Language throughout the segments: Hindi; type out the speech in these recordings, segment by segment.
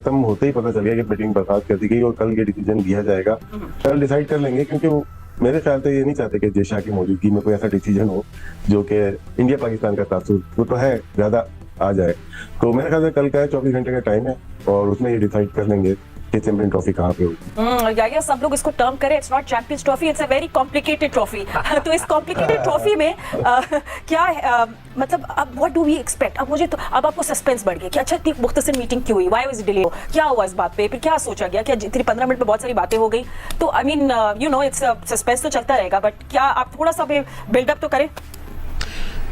खत्म होते ही पता चल गया कि मीटिंग बर्खास्त कर दी गई और कल ये डिसीजन लिया जाएगा। कल डिसाइड कर लेंगे, क्योंकि वो मेरे ख्याल से ये नहीं चाहते कि जय शाह की मौजूदगी में कोई ऐसा डिसीजन हो जो कि इंडिया पाकिस्तान का तासुर वो तो है ज्यादा आ जाए। तो मेरे ख्याल से कल का 24 घंटे का टाइम है और उसमें ये डिसाइड कर लेंगे कि चैंपियन ट्रॉफी कहाँ पे होगी। या सब लोग इसको टर्म करें, it's not champions trophy, it's a very complicated trophy. तो इस कॉम्प्लिकेटेड ट्रॉफी में क्या मतलब अब व्हाट डू वी एक्सपेक्ट? अब मुझे तो अब आपको सस्पेंस बढ़ गया कि अच्छा इतनी मुख्तसर मीटिंग क्यों हुई, व्हाई वाज इट डिले, क्या हुआ इस बात पे, फिर क्या सोचा गया, क्या इतनी 15 मिनट में बहुत सारी बातें हो गई। तो I mean you know it's suspense तो चलता रहेगा, बट क्या आप थोड़ा सा बिल्डअप तो करें।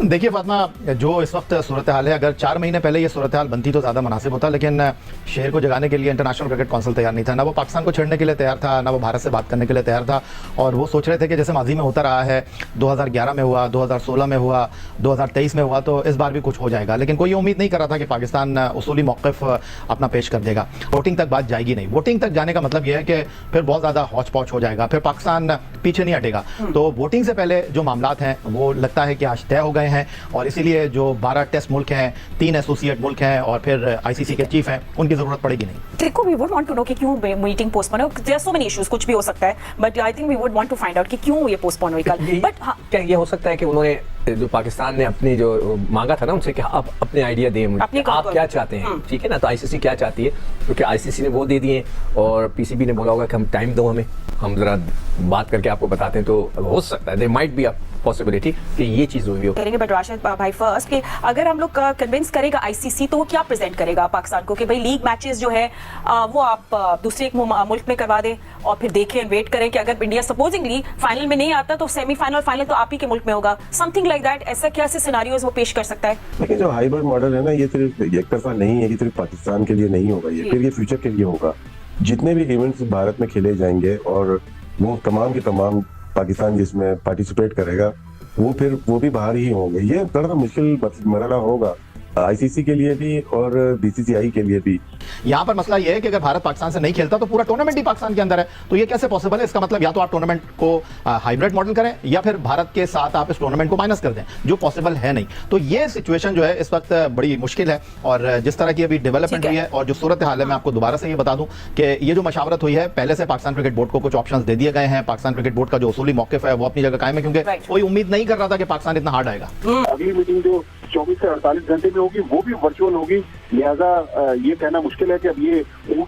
देखिए फातिमा, जो इस वक्त सूरत हाल है, अगर 4 महीने पहले ये सूरत हाल बनती तो ज़्यादा मुनासिब होता, लेकिन शहर को जगाने के लिए इंटरनेशनल क्रिकेट काउंसिल तैयार नहीं था। ना वो पाकिस्तान को छेड़ने के लिए तैयार था, ना वो भारत से बात करने के लिए तैयार था। और वो सोच रहे थे कि जैसे माजी में होता रहा है, 2011 में हुआ, 2016 में हुआ, 2023 में हुआ, तो इस बार भी कुछ हो जाएगा। लेकिन कोई उम्मीद नहीं कर रहा था कि पाकिस्तान उसूली मौक़िफ़ अपना पेश कर देगा। वोटिंग तक बात जाएगी नहीं। वोटिंग तक जाने का मतलब यह है कि फिर बहुत ज़्यादा हौच पौच हो जाएगा, फिर पाकिस्तान पीछे नहीं हटेगा। तो वोटिंग से पहले जो मामलात हैं वो लगता है कि आज तय हो गए हैं। और इसीलिए जो 12 टेस्ट मुल्क हैं, 3 एसोसिएट मुल्क हैं और फिर आईसीसी के चीफ हैं, उनकी जरूरत पड़ेगी नहीं। देखो, we would want to know कि क्यों मीटिंग पोस्टपोन है। There are so many issues, कुछ भी हो सकता है, but I think we would want to find out कि क्यों ये पोस्टपोन हुई कल। बट क्या ये हो सकता है कि उन्होंने जो पाकिस्तान ने अपनी जो मांगा था ना उनसे कि आप अपने आइडिया दें, आप क्या चाहते हैं, ठीक है ना। तो आईसीसी क्या चाहती है, क्योंकि आईसीसी ने वो दे दिए और पीसीबी ने बोला होगा कि हम टाइम दो, हमें हम जरा बात करके आपको बताते हैं। तो हो सकता है there might be a possibility कि ये चीज हुई हो करेंगे। बट राशिद भाई फर्स्ट कि अगर हम लोग कन्विंस करेगा आईसीसी, तो वो क्या प्रेजेंट करेगा पाकिस्तान को कि भाई लीग मैचेस जो है वो आप दूसरे एक मुल्क में करवा दें और फिर देखें, वेट करें कि अगर इंडिया सपोजिंगली फाइनल में नहीं आता तो सेमीफाइनल फाइनल तो आप ही के मुल्क में होगा, समथिंग लाइक दैट। ऐसा क्या से सिनेरियोज वो पेश कर सकता है? लेकिन जो हाइब्रिड मॉडल है ना, ये सिर्फ एक तरफा नहीं है कि सिर्फ पाकिस्तान के लिए नहीं होगा, ये फिर ये फ्यूचर के लिए होगा। जितने भी इवेंट्स भारत में खेले जाएंगे और वो तमाम के तमाम पाकिस्तान जिसमें पार्टिसिपेट करेगा वो भी बाहर ही होंगे। ये थोड़ा मुश्किल मरहला होगा आईसीसी के लिए भी और बीसीसीआई के लिए भी। यहाँ पर मसला ये है कि अगर भारत पाकिस्तान से नहीं खेलता तो पूरा टूर्नामेंट ही पाकिस्तान के अंदर है। तो ये कैसे पॉसिबल है? इसका मतलब या तो आप टूर्नामेंट को हाइब्रिड मॉडल करें या फिर भारत के साथ आप इस टूर्नामेंट को माइनस कर दें, जो पॉसिबल है नहीं। तो ये सिचुएशन जो है इस वक्त बड़ी मुश्किल है। और जिस तरह की अभी डेवलपमेंट हुई है और जो सूरत हाल है, मैं आपको दोबारा से ये बता दूं कि ये जो मशावरत हुई है, पहले से पाकिस्तान क्रिकेट बोर्ड को कुछ ऑप्शंस दे दिए गए हैं। पाकिस्तान क्रिकेट बोर्ड का जो उसूली मौक़िफ़ है वो अपनी जगह कायम है, क्योंकि कोई उम्मीद नहीं कर रहा था कि पाकिस्तान इतना हार्ड आएगा। अगली मीटिंग जो 24 से 48 घंटे में होगी वो भी वर्चुअल होगी, लिहाजा ये कहना मुश्किल है कि अब ये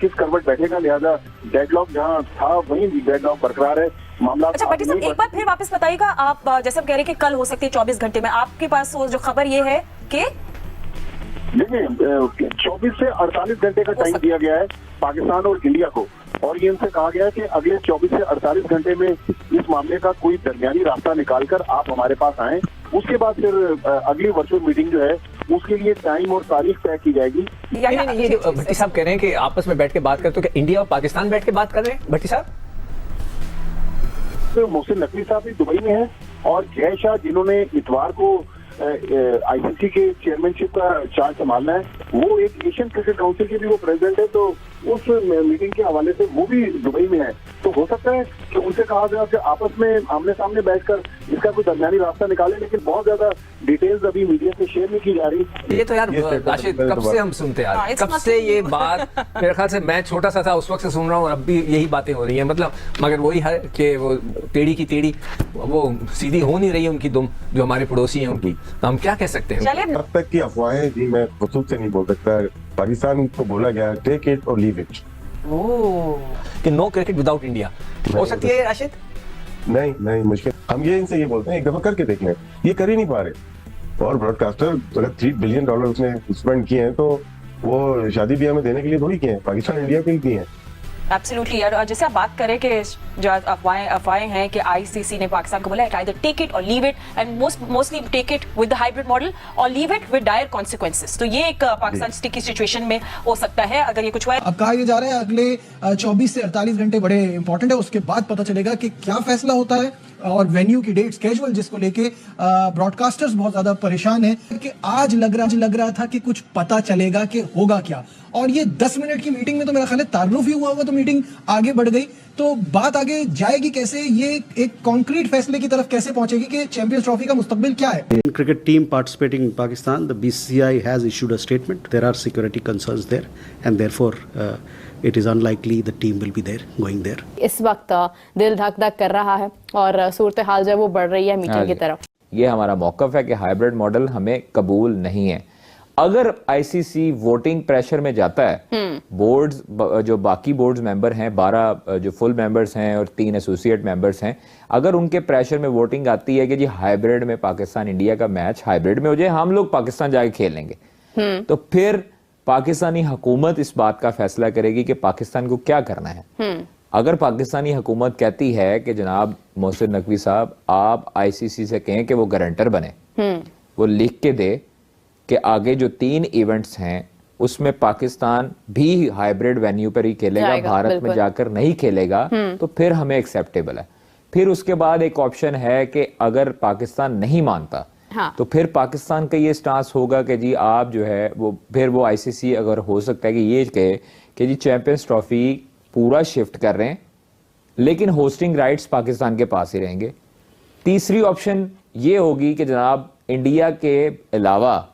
किस करवट बैठेगा। लिहाजा डेडलॉक जहाँ था वहीं डेडलॉक बरकरार है। मामला अच्छा भट्टी साहब, एक बार फिर वापस बताइएगा। आप जैसे आप कह रहे हैं कि कल हो सकती है 24 घंटे में, आपके पास वो जो खबर ये है कि देखिए 24 से 48 घंटे का टाइम दिया गया है पाकिस्तान और इंडिया को, और ये इनसे कहा गया है कि अगले 24 से 48 घंटे में इस मामले का कोई दरमियानी रास्ता निकालकर आप हमारे पास आएं। उसके बाद फिर अगली वर्चुअल मीटिंग जो है उसके लिए टाइम और तारीख तय की जाएगी। ये जो भट्टी साहब कह रहे हैं कि आपस में बैठ के बात करते, तो क्या इंडिया और पाकिस्तान बैठ के बात कर रहे हैं भट्टी साहब? तो मोहसिन नकवी साहब भी दुबई में हैं और जय शाह जिन्होंने इतवार को आईसीसी के चेयरमैनशिप का चार्ज संभालना है, वो एक एशियन क्रिकेट काउंसिल के भी वो प्रेसिडेंट है, तो उस मीटिंग के हवाले से वो भी दुबई में है। तो हो सकता है कि उनसे कहा गया कि आपस में आमने सामने बैठकर इसका कोई दरमियानी रास्ता निकाले, लेकिन बहुत ज्यादा डिटेल्स अभी मीडिया से शेयर नहीं की जा रही। ये तो यार राशिद कब से हम सुनते यार, कब से ये बात, मेरे ख्याल से मैं छोटा सा था उस वक्त से सुन रहा हूँ, अब भी यही बातें हो रही हैं। मतलब मगर वही है कि वो टेढ़ी की टेढ़ी वो सीधी हो नहीं रही है उनकी दुम, जो हमारे पड़ोसी हैं उनकी। तो हम क्या कह सकते हैं? अब तक की अफवाहें जी मैं खुद से नहीं बोल सकता। पाकिस्तान को बोला गया take it or leave it, कि नो क्रिकेट विदाउट इंडिया हो सकती है राशिद? नहीं मुश्किल। हम ये इनसे ये बोलते हैं एक दफा करके देख लें, ये कर ही नहीं पा रहे। और ब्रॉडकास्टर अगर $3 बिलियन उसने स्पेंड किए हैं तो वो शादी ब्याह में देने के लिए थोड़ी किए हैं, पाकिस्तान इंडिया के लिए किए हैं। एब्सोल्युटली यार, जैसे आप बात करें कि जो अफवाहें हैं कि आईसीसी ने पाकिस्तान को बोला है either take it or leave it, and mostly take it with the hybrid model or leave it with dire consequences. तो ये एक पाकिस्तान स्टिकी सिचुएशन में हो सकता है अगर ये कुछ हुआ है। अब कहा यह जा रहा है अगले 24 से 48 घंटे बड़े इंपॉर्टेंट है, उसके बाद पता चलेगा कि क्या फैसला होता है। और वेन्यू की डेट्स कैजुअल जिसको लेके ब्रॉडकास्टर्स बहुत ज्यादा परेशान हैं कि आज लग रहा था कि कुछ पता चलेगा कि होगा क्या, और ये 10 मिनट की मीटिंग में तो मेरा ख्याल है तारुफ ही हुआ होगा, तो मीटिंग आगे बढ़ गई। तो बात आगे जाएगी कैसे, ये एक कॉन्क्रीट फैसले की तरफ कैसे पहुंचेगी कि चैंपियंस ट्रॉफी का मुस्तकबिल क्या है? In cricket team participating in Pakistan, the BCCI has issued a statement. There are security concerns there, and therefore it is unlikely the team will be there, going there. इस वक्त दिल धक धक कर रहा है और सूरत हाल जो है वो बढ़ रही है मीटिंग की तरफ। ये हमारा मौकफ है कि हाइब्रिड मॉडल हमें कबूल नहीं है। अगर आईसीसी वोटिंग प्रेशर में जाता है, बोर्ड्स जो बाकी बोर्ड्स मेंबर हैं, 12 जो फुल मेंबर्स हैं और 3 एसोसिएट मेंबर्स हैं, अगर उनके प्रेशर में वोटिंग आती है कि जी हाइब्रिड में पाकिस्तान इंडिया का मैच हाइब्रिड में हो जाए, हम लोग पाकिस्तान जाके खेलेंगे, तो फिर पाकिस्तानी हुकूमत इस बात का फैसला करेगी कि पाकिस्तान को क्या करना है। अगर पाकिस्तानी हुकूमत कहती है कि जनाब मोहसिन नकवी साहब आप आईसीसी से कहें कि वो गारंटर बने, वो लिख के दे कि आगे जो 3 इवेंट्स हैं उसमें पाकिस्तान भी हाइब्रिड वेन्यू पर ही खेलेगा, भारत में जाकर नहीं खेलेगा, तो फिर हमें एक्सेप्टेबल है। फिर उसके बाद एक ऑप्शन है कि अगर पाकिस्तान नहीं मानता, तो फिर पाकिस्तान का ये स्टांस होगा कि जी आप जो है वो फिर वो आईसीसी अगर हो सकता है कि ये कहे कि जी चैंपियंस ट्रॉफी पूरा शिफ्ट कर रहे हैं लेकिन होस्टिंग राइट्स पाकिस्तान के पास ही रहेंगे। तीसरी ऑप्शन ये होगी कि जनाब इंडिया के अलावा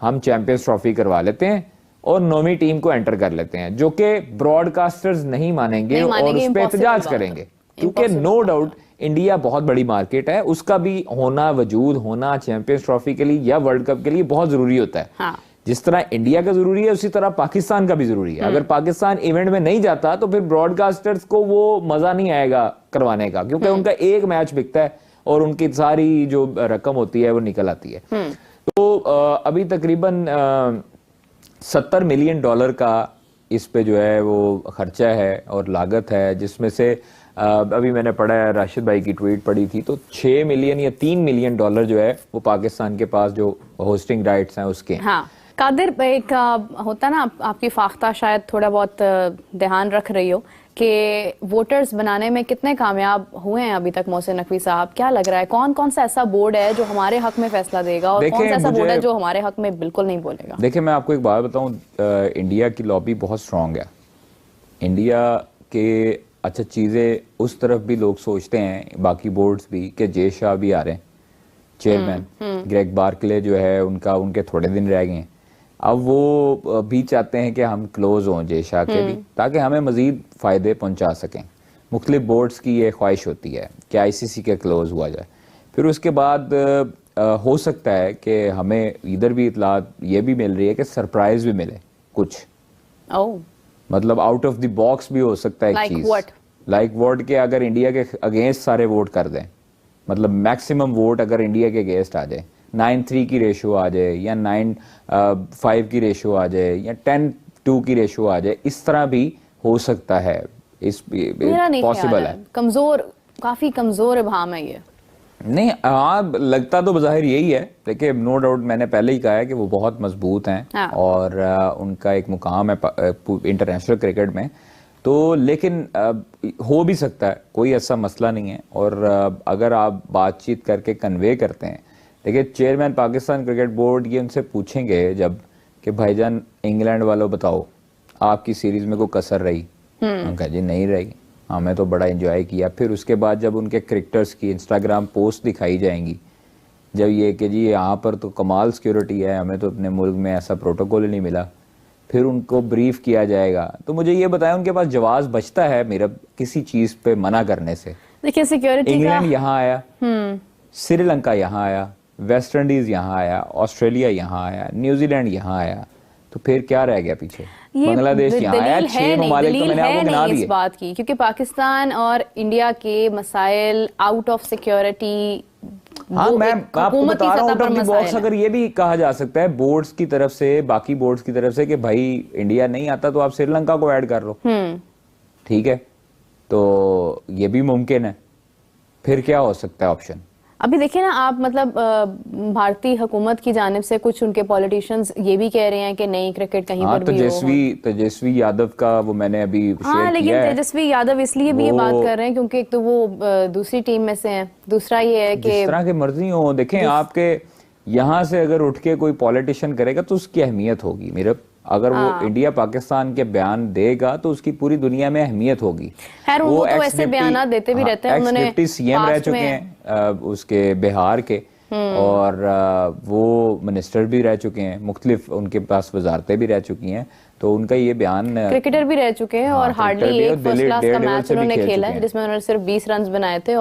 हम चैंपियंस ट्रॉफी करवा लेते हैं और नौवीं टीम को एंटर कर लेते हैं, जो कि ब्रॉडकास्टर्स नहीं मानेंगे और उस पर एहतजाज करेंगे, क्योंकि नो डाउट इंडिया बहुत बड़ी मार्केट है, उसका भी होना, वजूद होना चैंपियंस ट्रॉफी के लिए या वर्ल्ड कप के लिए बहुत जरूरी होता है। हाँ। जिस तरह इंडिया का जरूरी है उसी तरह पाकिस्तान का भी जरूरी है। अगर पाकिस्तान इवेंट में नहीं जाता तो फिर ब्रॉडकास्टर्स को वो मजा नहीं आएगा करवाने का, क्योंकि उनका एक मैच बिकता है और उनकी सारी जो रकम होती है वो निकल आती है। तो अभी तकरीबन $70 मिलियन का इस पे जो है वो खर्चा है और लागत है, जिसमें से अभी मैंने पढ़ा है, राशिद भाई की ट्वीट पढ़ी थी, तो 6 मिलियन या $3 मिलियन जो है वो पाकिस्तान के पास जो होस्टिंग राइट्स हैं उसके। हाँ कादिर, एक होता ना आपकी फाख्ता शायद थोड़ा बहुत ध्यान रख रही हो कि वोटर्स बनाने में कितने कामयाब हुए हैं अभी तक मोहसिन नकवी साहब, क्या लग रहा है कौन कौन सा ऐसा बोर्ड है जो हमारे हक में फैसला देगा और कौन सा ऐसा बोर्ड है जो हमारे हक में बिल्कुल नहीं बोलेगा? देखिए मैं आपको एक बात बताऊं, इंडिया की लॉबी बहुत स्ट्रांग है। इंडिया के अच्छा चीजें उस तरफ भी लोग सोचते हैं, बाकी बोर्ड्स भी, कि जय शाह भी आ रहे हैं चेयरमैन, ग्रेग बार्कले जो है उनके थोड़े दिन रह गए हैं। अब वो भी चाहते हैं कि हम क्लोज हों जय शाह के भी, ताकि हमें मजीद फायदे पहुंचा सकें। मुख्तलिफ बोर्ड्स की ये ख्वाहिश होती है कि आईसीसी के क्लोज हुआ जाए। फिर उसके बाद हो सकता है कि हमें इधर भी इतलात ये भी मिल रही है कि सरप्राइज भी मिले कुछ, मतलब आउट ऑफ द बॉक्स भी हो सकता है एक चीज, लाइक वोट के अगर इंडिया के अगेंस्ट सारे वोट कर दें, मतलब मैक्सिमम वोट अगर इंडिया के अगेंस्ट आ जाए, 9-3 की रेशो आ जाए या 9-5 की रेशो आ जाए या 10-2 की रेशो आ जाए, इस तरह भी हो सकता है। इस पॉसिबल है। कमजोर, काफी कमजोर इबाम है ये। नहीं, हाँ लगता तो बज़ाहिर यही है, देखिए नो डाउट मैंने पहले ही कहा है कि वो बहुत मजबूत हैं। हाँ। और उनका एक मुकाम है इंटरनेशनल क्रिकेट में, तो लेकिन हो भी सकता है, कोई ऐसा मसला नहीं है। और अगर आप बातचीत करके कन्वे करते हैं, देखिए चेयरमैन पाकिस्तान क्रिकेट बोर्ड ये उनसे पूछेंगे जब कि भाईजान इंग्लैंड वालों बताओ आपकी सीरीज में कोई कसर रही, उनका जी नहीं रही, हमें तो बड़ा एंजॉय किया। फिर उसके बाद जब उनके क्रिकेटर्स की इंस्टाग्राम पोस्ट दिखाई जाएंगी, जब ये कि जी यहाँ पर तो कमाल सिक्योरिटी है, हमें तो अपने मुल्क में ऐसा प्रोटोकॉल ही नहीं मिला, फिर उनको ब्रीफ किया जाएगा, तो मुझे ये बताएं उनके पास जवाब बचता है मेरा किसी चीज पे मना करने से? देखिए सिक्योरिटी, इंग्लैंड यहाँ आया, श्रीलंका यहाँ आया, वेस्ट इंडीज यहाँ आया, ऑस्ट्रेलिया यहाँ आया, न्यूजीलैंड यहाँ आया, तो फिर क्या रह गया पीछे? बांग्लादेश यहाँ आया, 6 ममालिक तो मैंने आपको गिना दिए। इस बात की, क्योंकि पाकिस्तान और इंडिया के मसाइल आउट ऑफ सिक्योरिटी, हाँ मैं आपको बता रहा हूँ आउट ऑफ द बॉक्स। अगर ये भी कहा जा सकता है बोर्ड्स की तरफ से, बाकी बोर्ड्स की तरफ से कि भाई इंडिया नहीं आता तो आप श्रीलंका को ऐड कर लो, ठीक है, तो ये भी मुमकिन है। फिर क्या हो सकता है ऑप्शन? अभी देखिए ना आप, मतलब भारतीय हुकूमत की जानिब से कुछ उनके पॉलिटिशियंस ये भी कह रहे हैं कि नहीं क्रिकेट कहीं पर भी हो। तेजस्वी यादव का वो मैंने अभी हाँ, लेकिन तेजस्वी यादव इसलिए भी ये बात कर रहे हैं क्योंकि एक तो वो दूसरी टीम में से हैं, दूसरा ये है कि जिस तरह की मर्जी हो, देखें आपके यहाँ से अगर उठ के कोई पॉलिटिशियन करेगा तो उसकी अहमियत होगी। मेरा अगर वो इंडिया पाकिस्तान के बयान देगा तो उसकी पूरी दुनिया में अहमियत होगी। खैर वो तो ऐसे बयान देते भी रहते हैं, उन्होंने डिप्टी सीएम रह चुके हैं उसके बिहार के, और वो मिनिस्टर भी रह चुके हैं, मुख्तलिफ उनके पास वजारतें भी रह चुकी हैं, तो उनका ये बयान, क्रिकेटर भी रह चुके हैं और हार्डली एक फर्स्ट क्लास का मैच उन्होंने खेला है जिसमें उन्होंने सिर्फ 20 रन बनाए थे।